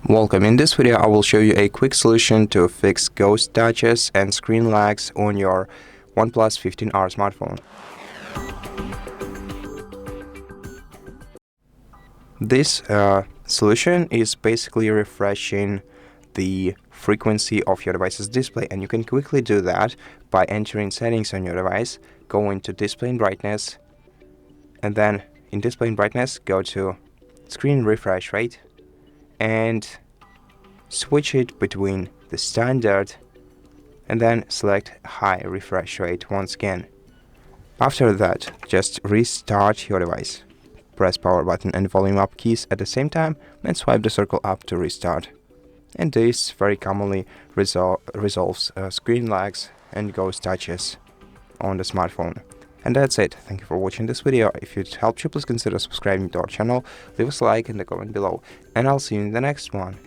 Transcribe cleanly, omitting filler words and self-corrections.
Welcome. In this video, I will show you a quick solution to fix ghost touches and screen lags on your OnePlus 15R smartphone. This solution is basically refreshing the frequency of your device's display, and you can quickly do that by entering settings on your device, go into display and brightness, and then in display and brightness go to screen refresh rate and switch it between the standard and then select high refresh rate once again. After that, just restart your device. Press power button and volume up keys at the same time and swipe the circle up to restart. And this very commonly resolves screen lags and ghost touches on the smartphone. And that's it. Thank you for watching this video. If it helped you, please consider subscribing to our channel, leave us a like in the comment below, and I'll see you in the next one.